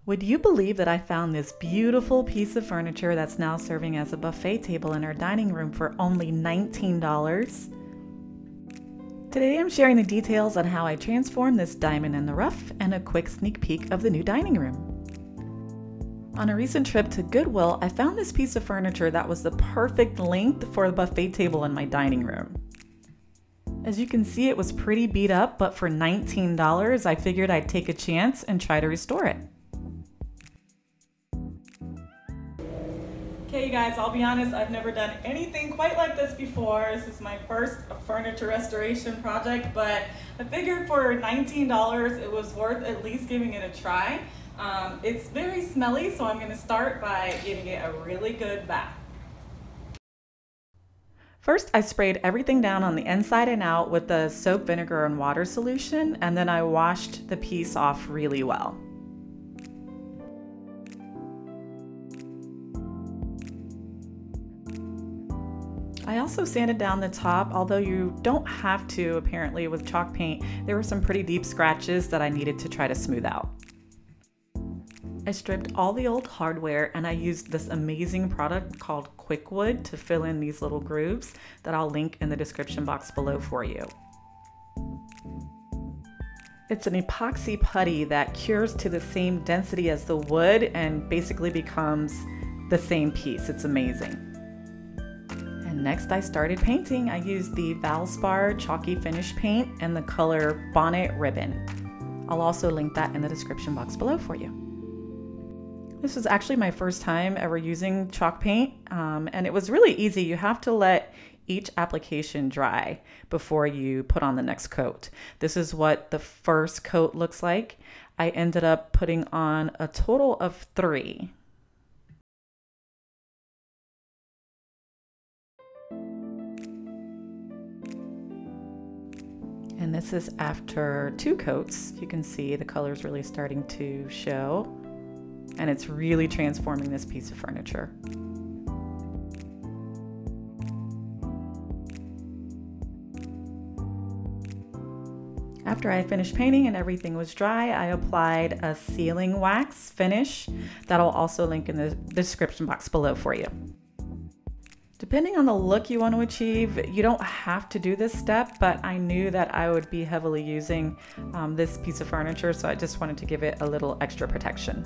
Would you believe that I found this beautiful piece of furniture that's now serving as a buffet table in our dining room for only $19? Today I'm sharing the details on how I transformed this diamond in the rough and a quick sneak peek of the new dining room. On a recent trip to Goodwill, I found this piece of furniture that was the perfect length for the buffet table in my dining room. As you can see, it was pretty beat up, but for $19, I figured I'd take a chance and try to restore it. Okay, you guys, I'll be honest, I've never done anything quite like this before. This is my first furniture restoration project, but I figured for $19, it was worth at least giving it a try. It's very smelly, so I'm going to start by giving it a really good bath. First, I sprayed everything down on the inside and out with the soap, vinegar, and water solution, and then I washed the piece off really well. I also sanded down the top, although you don't have to apparently with chalk paint. There were some pretty deep scratches that I needed to try to smooth out. I stripped all the old hardware and I used this amazing product called Kwik Wood to fill in these little grooves that I'll link in the description box below for you. It's an epoxy putty that cures to the same density as the wood and basically becomes the same piece. It's amazing. And next I started painting. I used the Valspar Chalky Paint and the color Bonnet Ribbon. I'll also link that in the description box below for you. This was actually my first time ever using chalk paint, and it was really easy. You have to let each application dry before you put on the next coat. This is what the first coat looks like. I ended up putting on a total of 3. And this is after 2 coats. You can see the color's really starting to show. And it's really transforming this piece of furniture. After I finished painting and everything was dry, I applied a sealing wax finish that I'll also link in the description box below for you. Depending on the look you want to achieve, you don't have to do this step, but I knew that I would be heavily using this piece of furniture, so I just wanted to give it a little extra protection.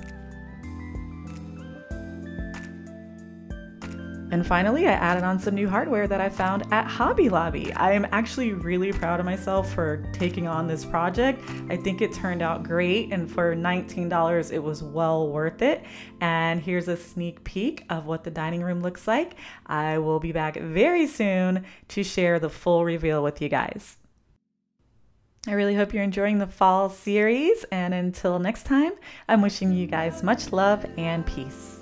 And finally, I added on some new hardware that I found at Hobby Lobby. I am actually really proud of myself for taking on this project. I think it turned out great, and for $19, it was well worth it. And here's a sneak peek of what the dining room looks like. I will be back very soon to share the full reveal with you guys. I really hope you're enjoying the fall series, and until next time, I'm wishing you guys much love and peace.